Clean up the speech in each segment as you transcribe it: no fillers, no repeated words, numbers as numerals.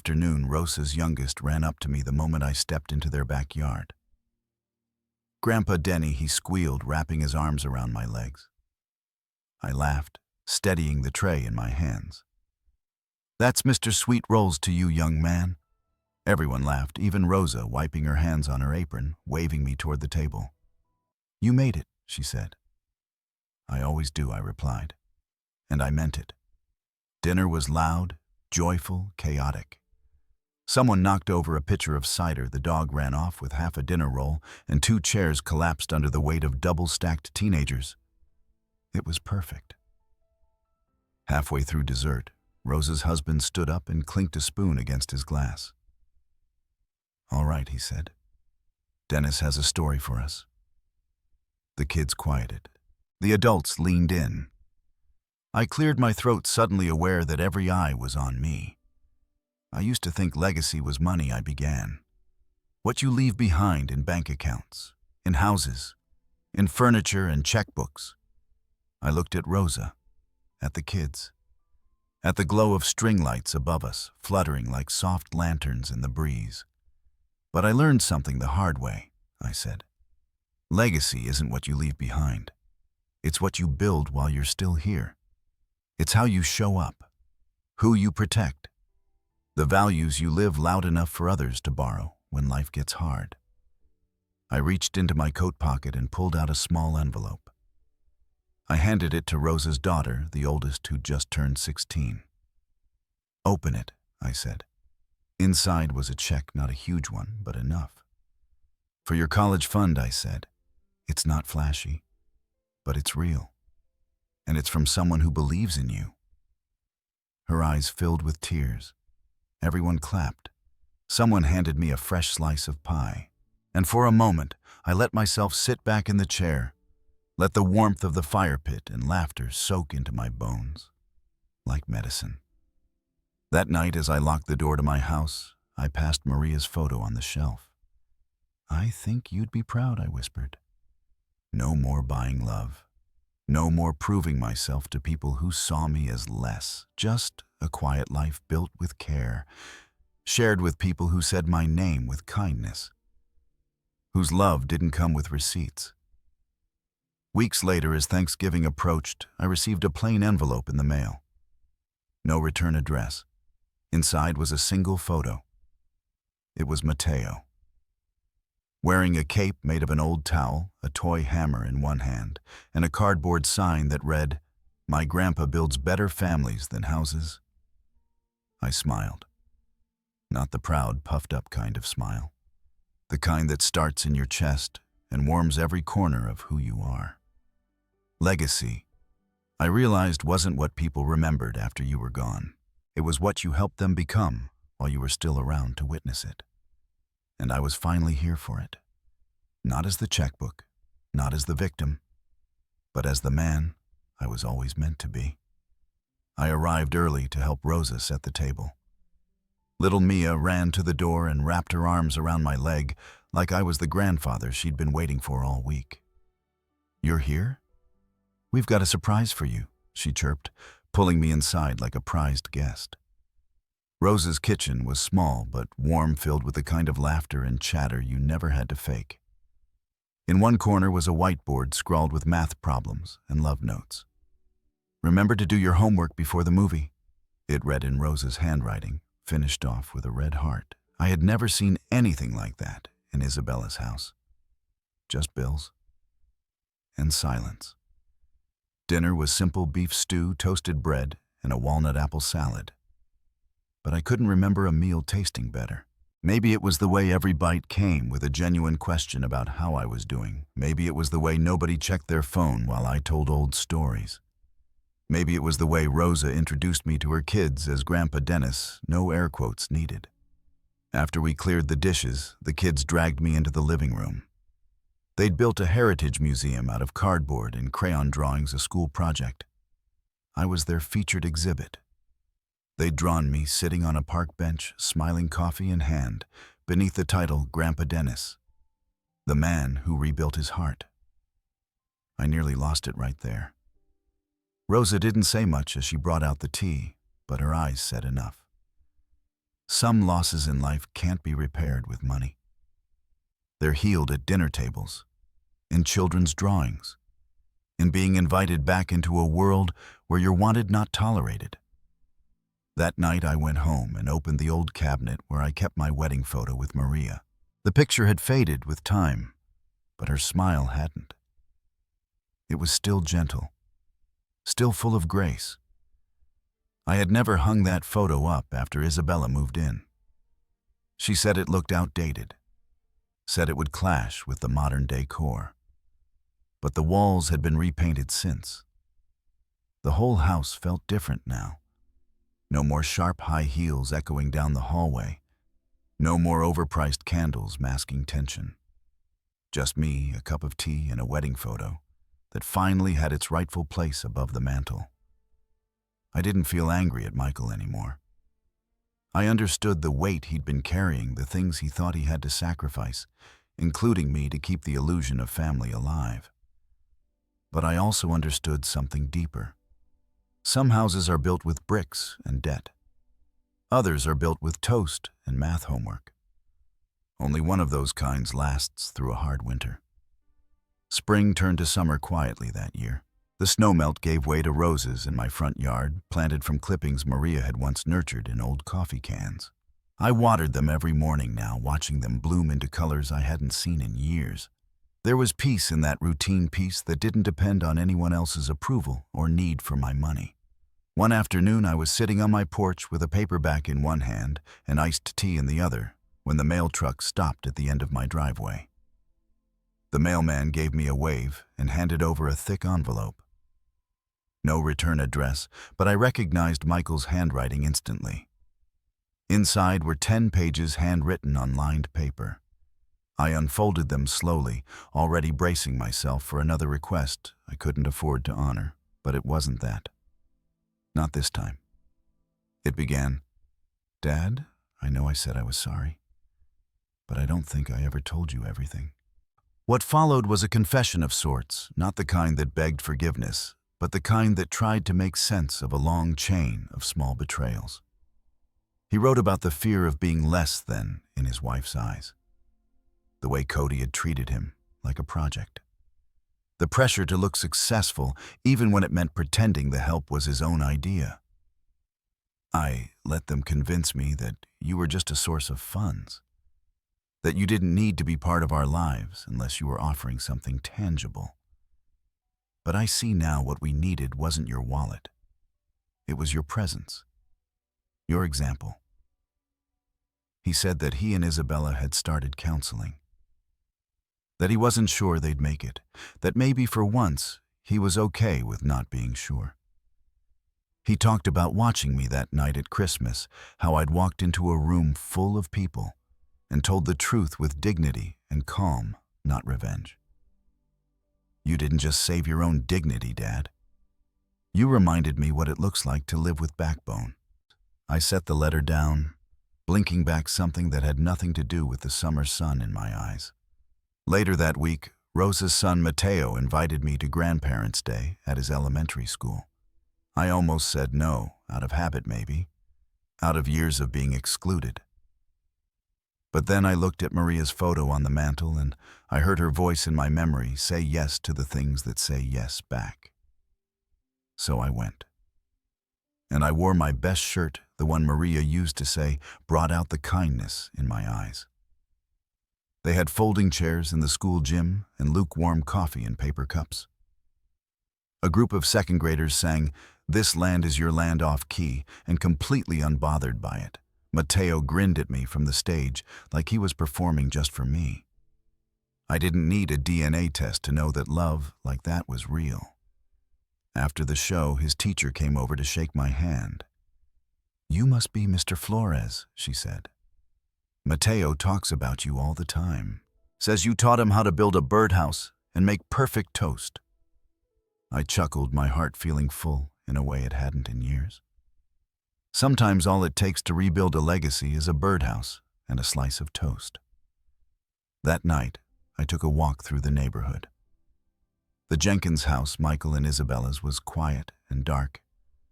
Afternoon, Rosa's youngest ran up to me the moment I stepped into their backyard. "Grandpa Denny," he squealed, wrapping his arms around my legs. I laughed, steadying the tray in my hands. "That's Mr. Sweet Rolls to you, young man." Everyone laughed, even Rosa, wiping her hands on her apron, waving me toward the table. "You made it," she said. "I always do," I replied. And I meant it. Dinner was loud, joyful, chaotic. Someone knocked over a pitcher of cider, the dog ran off with half a dinner roll, and 2 chairs collapsed under the weight of double-stacked teenagers. It was perfect. Halfway through dessert, Rosa's husband stood up and clinked a spoon against his glass. "All right," he said. "Dennis has a story for us." The kids quieted. The adults leaned in. I cleared my throat, suddenly aware that every eye was on me. I used to think legacy was money. I began. What you leave behind in bank accounts, in houses, in furniture and checkbooks. I looked at Rosa, at the kids, at the glow of string lights above us, fluttering like soft lanterns in the breeze. "But I learned something the hard way," I said. "Legacy isn't what you leave behind. It's what you build while you're still here. It's how you show up, who you protect, the values you live loud enough for others to borrow when life gets hard." I reached into my coat pocket and pulled out a small envelope. I handed it to Rosa's daughter, the oldest, who'd just turned 16. "Open it," I said. Inside was a check, not a huge one, but enough. "For your college fund," I said. "It's not flashy, but it's real. And it's from someone who believes in you." Her eyes filled with tears. Everyone clapped. Someone handed me a fresh slice of pie. And for a moment, I let myself sit back in the chair, let the warmth of the fire pit and laughter soak into my bones, like medicine. That night, as I locked the door to my house, I passed Maria's photo on the shelf. "I think you'd be proud," I whispered. No more buying love. No more proving myself to people who saw me as less. Just a quiet life built with care, shared with people who said my name with kindness, whose love didn't come with receipts. Weeks later, as Thanksgiving approached, I received a plain envelope in the mail. No return address. Inside was a single photo. It was Mateo. Wearing a cape made of an old towel, a toy hammer in one hand, and a cardboard sign that read, "My grandpa builds better families than houses." I smiled. Not the proud, puffed-up kind of smile. The kind that starts in your chest and warms every corner of who you are. Legacy, I realized, wasn't what people remembered after you were gone. It was what you helped them become while you were still around to witness it. And I was finally here for it. Not as the checkbook, not as the victim, but as the man I was always meant to be. I arrived early to help Rosa set the table. Little Mia ran to the door and wrapped her arms around my leg like I was the grandfather she'd been waiting for all week. "You're here? We've got a surprise for you," she chirped, pulling me inside like a prized guest. Rosa's kitchen was small but warm, filled with the kind of laughter and chatter you never had to fake. In one corner was a whiteboard scrawled with math problems and love notes. "Remember to do your homework before the movie," it read in Rosa's handwriting, finished off with a red heart. I had never seen anything like that in Isabella's house. Just bills and silence. Dinner was simple beef stew, toasted bread, and a walnut apple salad. But I couldn't remember a meal tasting better. Maybe it was the way every bite came with a genuine question about how I was doing. Maybe it was the way nobody checked their phone while I told old stories. Maybe it was the way Rosa introduced me to her kids as Grandpa Dennis, no air quotes needed. After we cleared the dishes, the kids dragged me into the living room. They'd built a heritage museum out of cardboard and crayon drawings, a school project. I was their featured exhibit. They'd drawn me sitting on a park bench, smiling, coffee in hand, beneath the title Grandpa Dennis, the man who rebuilt his heart. I nearly lost it right there. Rosa didn't say much as she brought out the tea, but her eyes said enough. Some losses in life can't be repaired with money. They're healed at dinner tables, in children's drawings, in being invited back into a world where you're wanted, not tolerated. That night I went home and opened the old cabinet where I kept my wedding photo with Maria. The picture had faded with time, but her smile hadn't. It was still gentle, still full of grace. I had never hung that photo up after Isabella moved in. She said it looked outdated, said it would clash with the modern decor. But the walls had been repainted since. The whole house felt different now. No more sharp high heels echoing down the hallway. No more overpriced candles masking tension. Just me, a cup of tea, and a wedding photo that finally had its rightful place above the mantel. I didn't feel angry at Michael anymore. I understood the weight he'd been carrying, the things he thought he had to sacrifice, including me, to keep the illusion of family alive. But I also understood something deeper. Some houses are built with bricks and debt. Others are built with toast and math homework. Only one of those kinds lasts through a hard winter. Spring turned to summer quietly that year. The snowmelt gave way to roses in my front yard, planted from clippings Maria had once nurtured in old coffee cans. I watered them every morning now, watching them bloom into colors I hadn't seen in years. There was peace in that routine, peace that didn't depend on anyone else's approval or need for my money. One afternoon I was sitting on my porch with a paperback in one hand and iced tea in the other when the mail truck stopped at the end of my driveway. The mailman gave me a wave and handed over a thick envelope. No return address, but I recognized Michael's handwriting instantly. Inside were 10 pages handwritten on lined paper. I unfolded them slowly, already bracing myself for another request I couldn't afford to honor, but it wasn't that. Not this time. It began, "Dad, I know I said I was sorry, but I don't think I ever told you everything." What followed was a confession of sorts, not the kind that begged forgiveness, but the kind that tried to make sense of a long chain of small betrayals. He wrote about the fear of being less than in his wife's eyes, the way Cody had treated him like a project, the pressure to look successful even when it meant pretending the help was his own idea. I let them convince me that you were just a source of funds, that you didn't need to be part of our lives unless you were offering something tangible. But I see now what we needed wasn't your wallet. It was your presence, your example. He said that he and Isabella had started counseling, that he wasn't sure they'd make it, that maybe for once he was okay with not being sure. He talked about watching me that night at Christmas, how I'd walked into a room full of people and told the truth with dignity and calm, not revenge. You didn't just save your own dignity, Dad. You reminded me what it looks like to live with backbone. I set the letter down, blinking back something that had nothing to do with the summer sun in my eyes. Later that week, Rosa's son Mateo invited me to Grandparents' Day at his elementary school. I almost said no, out of habit maybe, out of years of being excluded. But then I looked at Maria's photo on the mantel and I heard her voice in my memory say yes to the things that say yes back. So I went. And I wore my best shirt, the one Maria used to say brought out the kindness in my eyes. They had folding chairs in the school gym and lukewarm coffee in paper cups. A group of second graders sang, "This Land Is Your Land" off key and completely unbothered by it. Mateo grinned at me from the stage like he was performing just for me. I didn't need a DNA test to know that love like that was real. After the show, his teacher came over to shake my hand. "You must be Mr. Flores," she said. "Mateo talks about you all the time. Says you taught him how to build a birdhouse and make perfect toast." I chuckled, my heart feeling full in a way it hadn't in years. Sometimes all it takes to rebuild a legacy is a birdhouse and a slice of toast. That night, I took a walk through the neighborhood. The Jenkins house, Michael and Isabella's, was quiet and dark,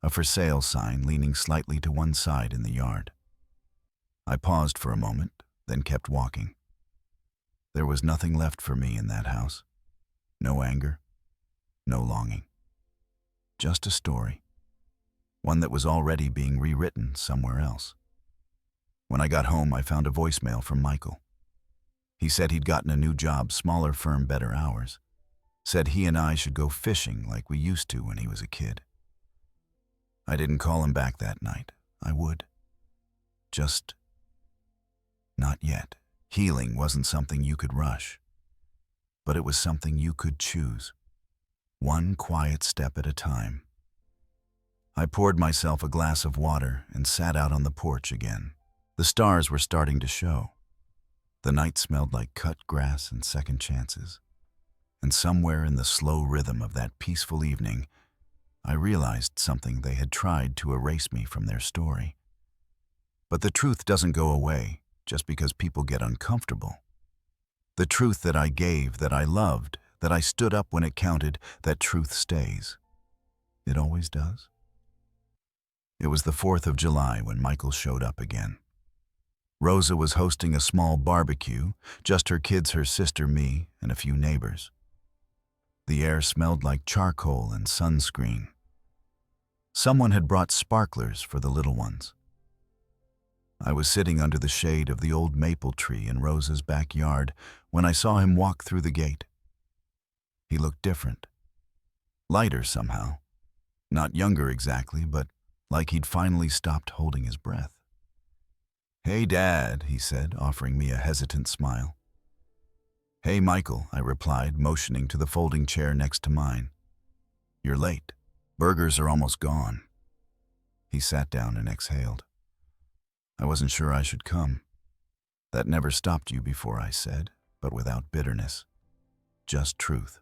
a for sale sign leaning slightly to one side in the yard. I paused for a moment, then kept walking. There was nothing left for me in that house. No anger, no longing. Just a story. One that was already being rewritten somewhere else. When I got home, I found a voicemail from Michael. He said he'd gotten a new job, smaller firm, better hours. Said he and I should go fishing like we used to when he was a kid. I didn't call him back that night. I would. Just not yet. Healing wasn't something you could rush, but it was something you could choose. One quiet step at a time. I poured myself a glass of water and sat out on the porch again. The stars were starting to show. The night smelled like cut grass and second chances. And somewhere in the slow rhythm of that peaceful evening, I realized something they had tried to erase me from their story. But the truth doesn't go away just because people get uncomfortable. The truth that I gave, that I loved, that I stood up when it counted, that truth stays. It always does. It was the 4th of July when Michael showed up again. Rosa was hosting a small barbecue, just her kids, her sister, me, and a few neighbors. The air smelled like charcoal and sunscreen. Someone had brought sparklers for the little ones. I was sitting under the shade of the old maple tree in Rosa's backyard when I saw him walk through the gate. He looked different. Lighter somehow. Not younger exactly, but like he'd finally stopped holding his breath. "Hey, Dad," he said, offering me a hesitant smile. "Hey, Michael," I replied, motioning to the folding chair next to mine. "You're late. Burgers are almost gone." He sat down and exhaled. "I wasn't sure I should come." "That never stopped you before," I said, but without bitterness. Just truth.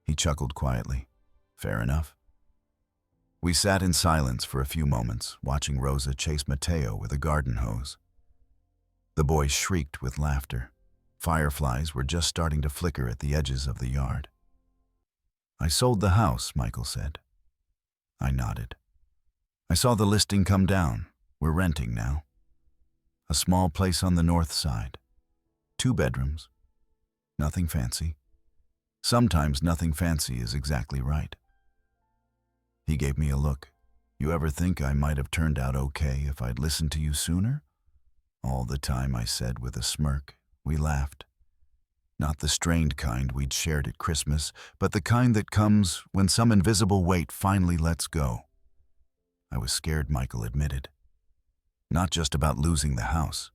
He chuckled quietly. "Fair enough." We sat in silence for a few moments, watching Rosa chase Mateo with a garden hose. The boy shrieked with laughter. Fireflies were just starting to flicker at the edges of the yard. "I sold the house," Michael said. I nodded. "I saw the listing come down. We're renting now. A small place on the north side. 2 bedrooms. Nothing fancy. Sometimes nothing fancy is exactly right." He gave me a look. "You ever think I might have turned out okay if I'd listened to you sooner?" "All the time," I said with a smirk. We laughed. Not the strained kind we'd shared at Christmas, but the kind that comes when some invisible weight finally lets go. I was scared, Michael admitted. Not just about losing the house.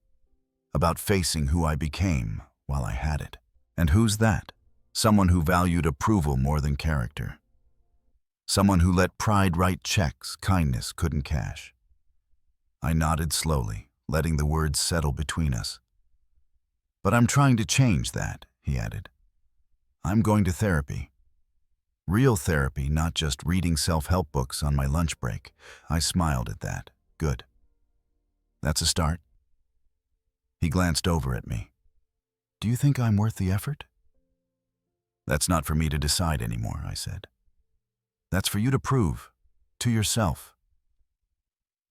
About facing who I became while I had it. And who's that? Someone who valued approval more than character. Someone who let pride write checks kindness couldn't cash. I nodded slowly, letting the words settle between us. "But I'm trying to change that," he added. "I'm going to therapy. Real therapy, not just reading self-help books on my lunch break." I smiled at that. "Good. That's a start." He glanced over at me. "Do you think I'm worth the effort?" "That's not for me to decide anymore," I said. "That's for you to prove. To yourself."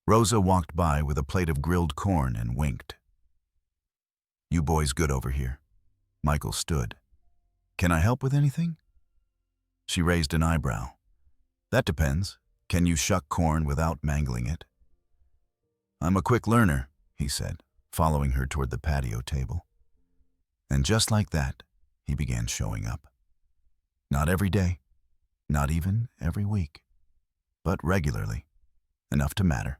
Rosa walked by with a plate of grilled corn and winked. "You boys good over here?" Michael stood. "Can I help with anything?" She raised an eyebrow. "That depends. Can you shuck corn without mangling it?" "I'm a quick learner," he said, following her toward the patio table. And just like that, he began showing up. Not every day, not even every week, but regularly, enough to matter.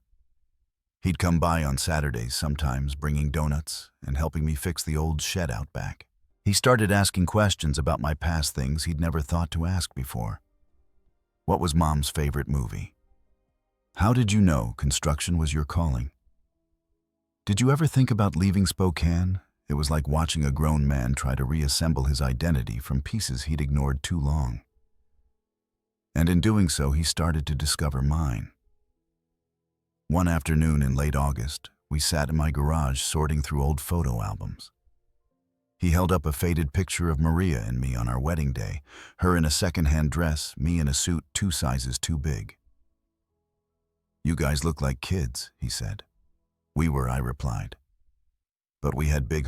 He'd come by on Saturdays sometimes, bringing donuts and helping me fix the old shed out back. He started asking questions about my past, things he'd never thought to ask before. What was Mom's favorite movie? How did you know construction was your calling? Did you ever think about leaving Spokane? It was like watching a grown man try to reassemble his identity from pieces he'd ignored too long. And in doing so, he started to discover mine. One afternoon in late August, we sat in my garage sorting through old photo albums. He held up a faded picture of Maria and me on our wedding day, her in a second-hand dress, me in a suit 2 sizes too big. "You guys look like kids," he said. We were, I replied. But we had big